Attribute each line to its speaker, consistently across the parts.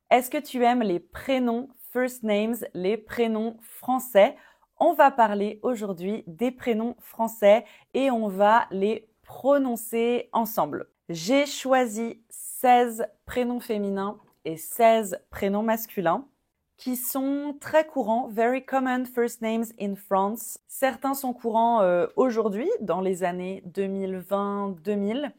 Speaker 1: Est-ce que tu aimes les prénoms first names, les prénoms français? On va parler aujourd'hui des prénoms français et on va les prononcer ensemble. J'ai choisi 16 prénoms féminins et 16 prénoms masculins qui sont très courants, very common first names in France. Certains sont courants aujourd'hui, dans les années 2020-2000,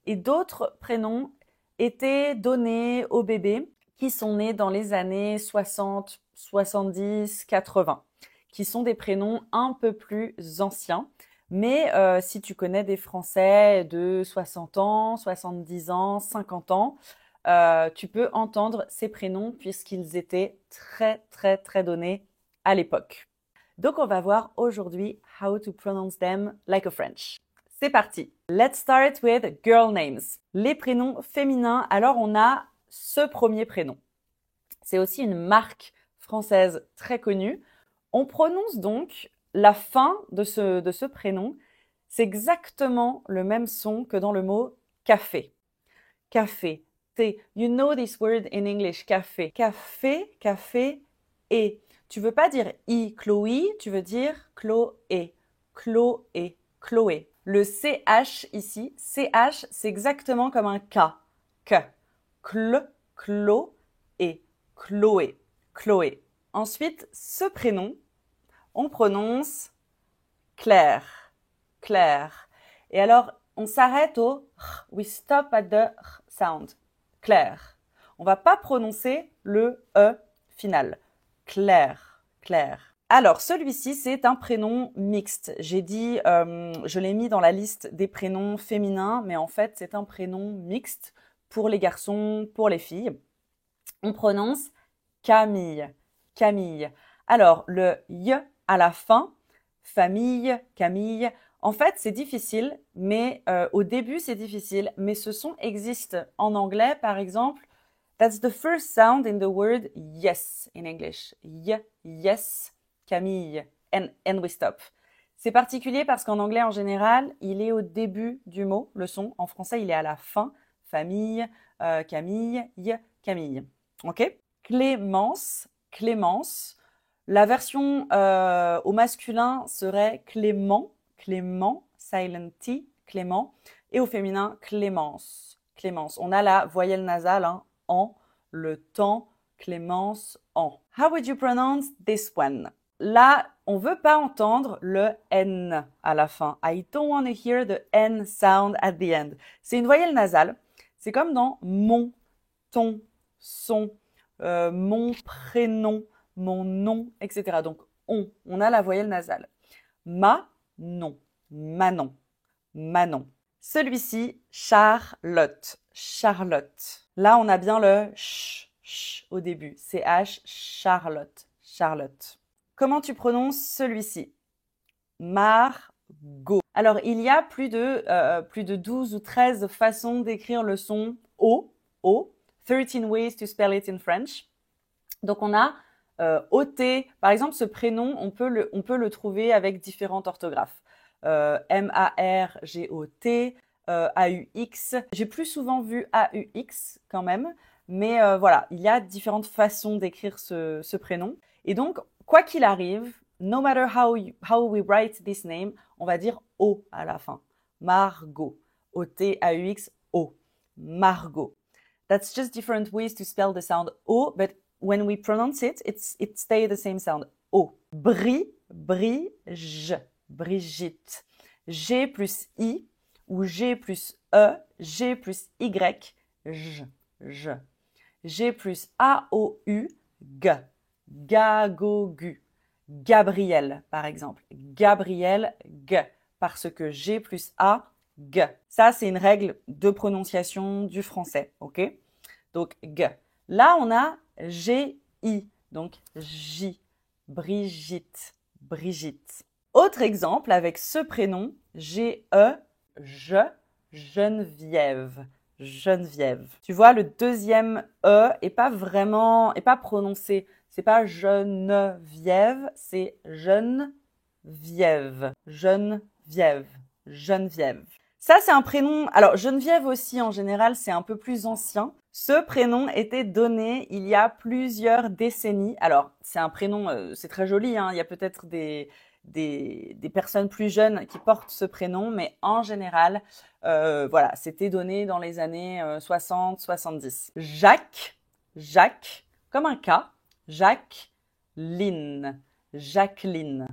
Speaker 1: et d'autres prénoms étaient donnés aux bébés qui sont nés dans les années 60, 70, 80, qui sont des prénoms un peu plus anciens. Mais si tu connais des Français de 60 ans, 70 ans, 50 ans, tu peux entendre ces prénoms puisqu'ils étaient très donnés à l'époque. Donc, on va voir aujourd'hui how to pronounce them like a French. C'est parti. Let's start with girl names. Les prénoms féminins. Alors, on a ce premier prénom. C'est aussi une marque française très connue. On prononce donc la fin de ce prénom. C'est exactement le même son que dans le mot café. Café. You know this word in English, café. Café, café, et. Tu veux pas dire i, Chloé, tu veux dire Chloé. Chloé, Chloé. Le CH ici, CH, c'est exactement comme un K. Que. Cl, Clo, et. Chloé, Chloé. Ensuite, ce prénom, on prononce Claire, Claire. Et alors, on s'arrête au R. We stop at the R sound. Claire. On va pas prononcer le E final. Claire, Claire. Alors, celui-ci, c'est un prénom mixte. J'ai dit, je l'ai mis dans la liste des prénoms féminins, mais en fait, c'est un prénom mixte pour les garçons, pour les filles. On prononce Camille, Camille. Alors, le Y à la fin, famille, Camille. En fait, c'est difficile, mais au début, c'est difficile. Mais ce son existe en anglais, par exemple. That's the first sound in the word yes in English. Yes, Camille. And we stop. C'est particulier parce qu'en anglais, en général, il est au début du mot, le son. En français, il est à la fin. Famille, Camille, Camille. Ok? Clémence, Clémence. La version au masculin serait Clément, Clément, silent T, Clément. Et au féminin, Clémence, Clémence. On a la voyelle nasale, hein, en, le temps, Clémence, en. How would you pronounce this one? Là, on veut pas entendre le N à la fin. I don't want to hear the N sound at the end. C'est une voyelle nasale. C'est comme dans mon, ton, son, mon prénom, mon nom, etc. Donc, on a la voyelle nasale. Ma, non, Manon, Manon. Celui-ci, Charlotte, Charlotte. Là, on a bien le ch au début. CH, Charlotte, Charlotte. Comment tu prononces celui-ci? Margot. Alors, il y a plus de 12 ou 13 façons d'écrire le son O, O. 13 ways to spell it in French. Donc, on a OT. Par exemple, ce prénom, on peut le trouver avec différentes orthographes. M-A-R-G-O-T, A-U-X. J'ai plus souvent vu A-U-X quand même. Mais voilà, il y a différentes façons d'écrire ce prénom. Et donc, quoi qu'il arrive, no matter how we write this name, on va dire O à la fin. Margot. O-T-A-U-X, O. Margot. That's just different ways to spell the sound O, but when we pronounce it, it stays the same sound. O. Brige, Brigitte. G plus I ou G plus E, G plus Y, J. G plus A-O-U, G. Gagogu. Gabriel, par exemple. Gabriel, G. Parce que G plus A, G. Ça, c'est une règle de prononciation du français, ok? Donc, G. Là, on a G-I, donc J. Brigitte, Brigitte. Autre exemple avec ce prénom, G-E, je, Geneviève, Geneviève. Tu vois, le deuxième E est pas prononcé. C'est pas Geneviève, c'est Geneviève, Geneviève, Geneviève. Ça, c'est un prénom. Alors, Geneviève aussi, en général, c'est un peu plus ancien. Ce prénom était donné il y a plusieurs décennies. Alors, c'est un prénom, c'est très joli, hein. Il y a peut-être des personnes plus jeunes qui portent ce prénom, mais en général, voilà, c'était donné dans les années 60, 70. Jacques, comme un K, Jacqueline, Jacqueline.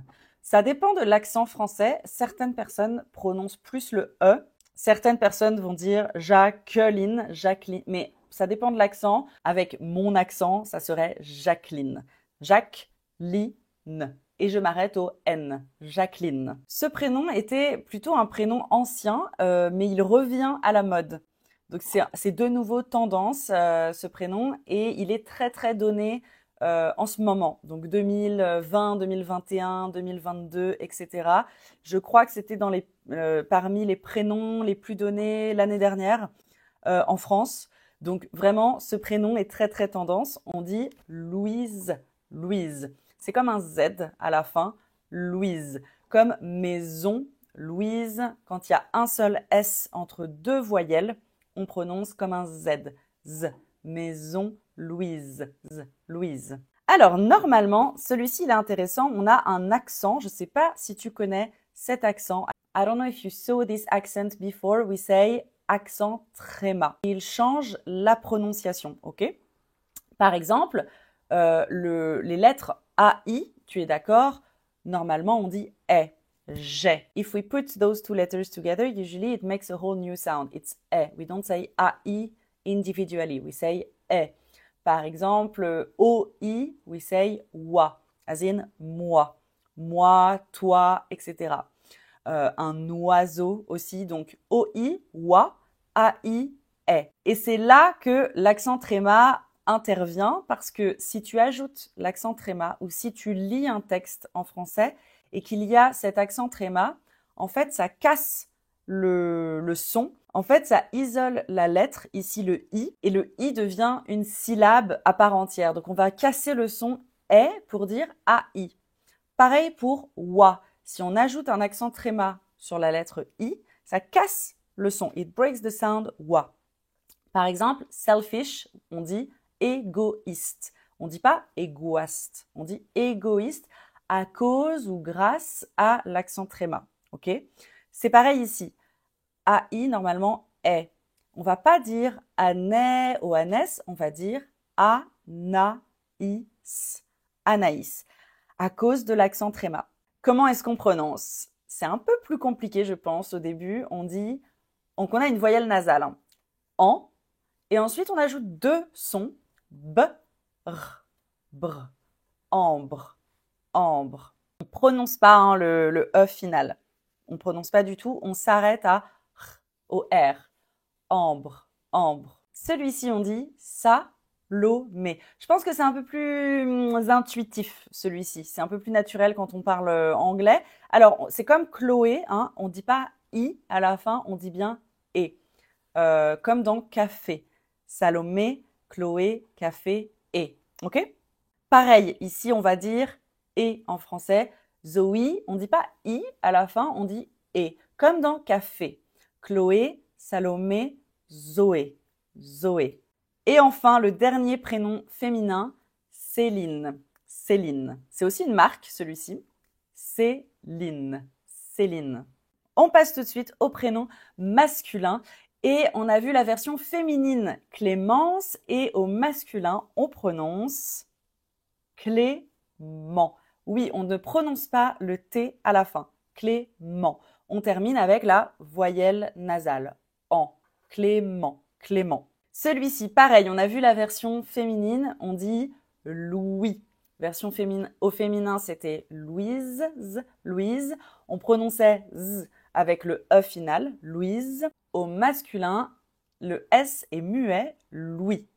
Speaker 1: Ça dépend de l'accent français. Certaines personnes prononcent plus le E. Certaines personnes vont dire Jacqueline, Jacqueline. Mais ça dépend de l'accent. Avec mon accent, ça serait Jacqueline. Jacqueline. Et je m'arrête au N. Jacqueline. Ce prénom était plutôt un prénom ancien, mais il revient à la mode. Donc c'est de nouveau tendance, ce prénom. Et il est très très donné en ce moment, donc 2020, 2021, 2022, etc. Je crois que c'était parmi les prénoms les plus donnés l'année dernière en France. Donc vraiment, ce prénom est très très tendance. On dit Louise, Louise. C'est comme un Z à la fin, Louise. Comme maison, Louise. Quand il y a un seul S entre deux voyelles, on prononce comme un Z. Z. Maison, Louise. Z. Louise. Alors, normalement, celui-ci, il est intéressant. On a un accent. Je ne sais pas si tu connais cet accent. I don't know if you saw this accent before. We say accent tréma. Il change la prononciation, ok? Par exemple, les lettres AI, tu es d'accord? Normalement, on dit est. J'ai. If we put those two letters together, usually it makes a whole new sound. It's est. We don't say AI individually. We say est. Par exemple, OI, we say wa, as in moi. Moi, toi, etc. Un oiseau aussi, donc OI, wa, AI, est. Et c'est là que l'accent tréma intervient parce que si tu ajoutes l'accent tréma ou si tu lis un texte en français et qu'il y a cet accent tréma, en fait, ça casse le son. En fait, ça isole la lettre, ici le I, et le I devient une syllabe à part entière. Donc, on va casser le son est pour dire AI. Pareil pour wa. Si on ajoute un accent tréma sur la lettre I, ça casse le son. It breaks the sound wa. Par exemple, selfish, on dit égoïste. On ne dit pas égoïste, on dit égoïste à cause ou grâce à l'accent tréma. Ok? C'est pareil ici. AI, normalement, est. On va pas dire Ané ou Anès, on va dire Anaïs. Anaïs. À cause de l'accent tréma. Comment est-ce qu'on prononce? C'est un peu plus compliqué, je pense, au début. On a une voyelle nasale. Hein. En. Et ensuite, on ajoute deux sons. B, r, br. Ambre. Ambre. On ne prononce pas hein, le E final. On ne prononce pas du tout. On s'arrête à R, au R. Ambre, ambre. Celui-ci, on dit Salomé. Je pense que c'est un peu plus intuitif, celui-ci. C'est un peu plus naturel quand on parle anglais. Alors, c'est comme Chloé, hein. On ne dit pas I à la fin, on dit bien E. Comme dans café. Salomé, Chloé, café, E. OK? Pareil, ici, on va dire E en français. Zoé, on ne dit pas I à la fin, on dit E. Comme dans café. Chloé, Salomé, Zoé. Zoé. Et enfin, le dernier prénom féminin, Céline. Céline. C'est aussi une marque, celui-ci. Céline. Céline. On passe tout de suite au prénom masculin. Et on a vu la version féminine, Clémence. Et au masculin, on prononce Clément. Oui, on ne prononce pas le T à la fin. Clément. On termine avec la voyelle nasale. En. Clément. Clément. Celui-ci, pareil, on a vu la version féminine, on dit Louis. Version au féminin, c'était Louise. Louise. On prononçait Z avec le E final, Louise. Au masculin, le S est muet, Louis.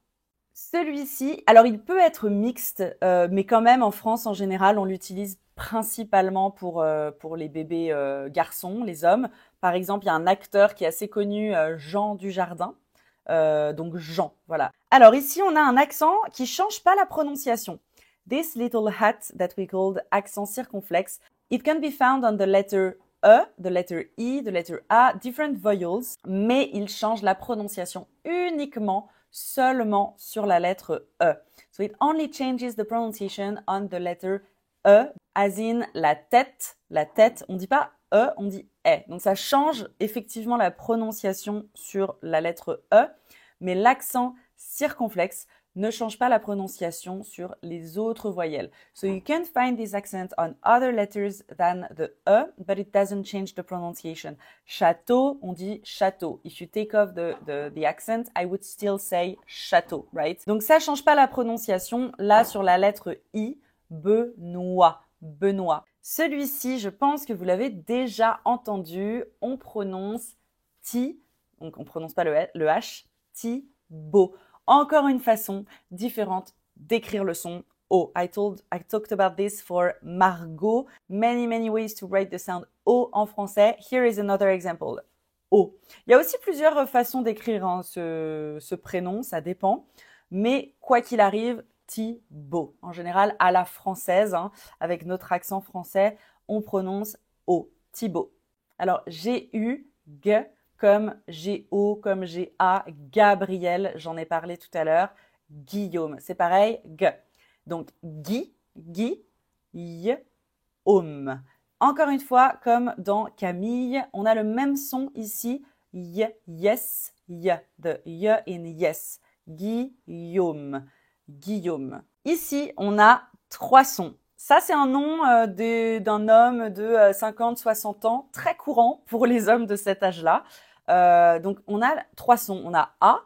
Speaker 1: Celui-ci, alors il peut être mixte, mais quand même en France en général, on l'utilise principalement pour les bébés garçons, les hommes. Par exemple, il y a un acteur qui est assez connu, Jean Dujardin. Donc Jean, voilà. Alors ici, on a un accent qui change pas la prononciation. This little hat that we called accent circonflexe, it can be found on the letter E, the letter E, the letter A, different vowels, mais il change la prononciation uniquement, seulement sur la lettre E. So it only changes the pronunciation on the letter E, as in la tête, on ne dit pas E, on dit E. Donc ça change effectivement la prononciation sur la lettre E, mais l'accent circonflexe ne change pas la prononciation sur les autres voyelles. So you can find this accent on other letters than the E, but it doesn't change the pronunciation. Château, on dit château. If you take off the accent, I would still say château, right? Donc ça change pas la prononciation. Là, sur la lettre I, Benoît, Benoît. Celui-ci, je pense que vous l'avez déjà entendu. On prononce ti, donc on prononce pas le H, Thibaut. Encore une façon différente d'écrire le son O. I talked about this for Margot. Many ways to write the sound O en français. Here is another example. O. Il y a aussi plusieurs façons d'écrire ce prénom, ça dépend. Mais quoi qu'il arrive, Thibaut. En général, à la française, avec notre accent français, on prononce O. Thibaut. Alors, G-U, G, comme G-O, comme G-A, Gabriel, j'en ai parlé tout à l'heure, Guillaume, c'est pareil, G. Donc, Guy, Y, Homme. Encore une fois, comme dans Camille, on a le même son ici, Y, yes, Y, de Y in yes, Guillaume, Guillaume. Ici, on a 3 sons. Ça, c'est un nom d'un homme de 50-60 ans, très courant pour les hommes de cet âge-là. Donc, on a 3 sons. On a A,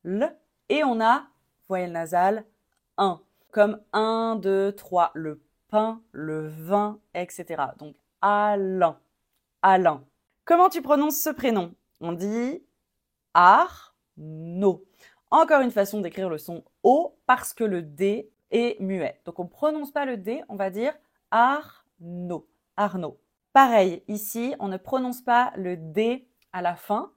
Speaker 1: L et on a voyelle nasale 1. Comme 1, 2, 3, le pain, le vin, etc. Donc, Alain, Alain. Comment tu prononces ce prénom? On dit Arnaud. Encore une façon d'écrire le son O parce que le D est muet. Donc, on ne prononce pas le D, on va dire Arnaud, Arnaud. Pareil, ici, on ne prononce pas le D à la fin.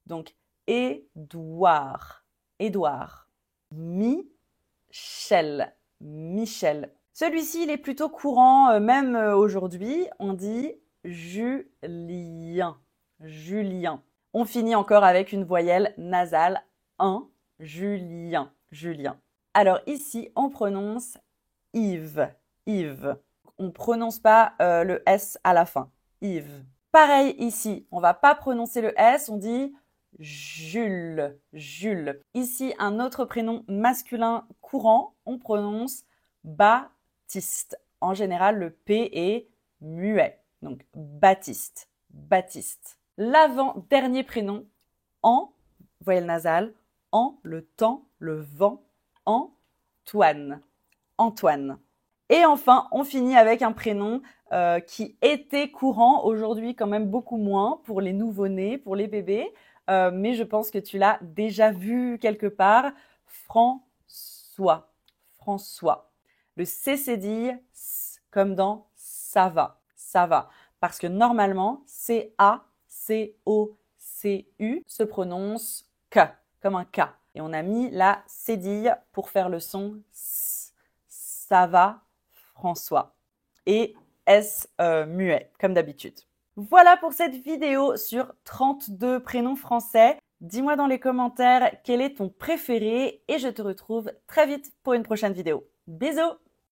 Speaker 1: Donc, Édouard, Édouard. Michel, Michel. Celui-ci, il est plutôt courant, même aujourd'hui. On dit Julien, Julien. On finit encore avec une voyelle nasale 1, Julien, Julien. Alors ici, on prononce Yves, Yves. On ne prononce pas le S à la fin, Yves. Pareil ici, on ne va pas prononcer le S, on dit Jules, Jules. Ici, un autre prénom masculin courant, on prononce Baptiste. En général, le P est muet, donc Baptiste, Baptiste. L'avant-dernier prénom, en, voyelle nasale, en, le temps, le vent, Antoine, Antoine. Et enfin, on finit avec un prénom qui était courant, aujourd'hui quand même beaucoup moins pour les nouveau-nés, pour les bébés, mais je pense que tu l'as déjà vu quelque part, François, François. Le C cédille S, comme dans ça va, parce que normalement, C-A-C-O-C-U se prononce K, comme un K. Et on a mis la cédille pour faire le son S. Ça va, François. Et S muet, comme d'habitude. Voilà pour cette vidéo sur 32 prénoms français. Dis-moi dans les commentaires quel est ton préféré et je te retrouve très vite pour une prochaine vidéo. Bisous!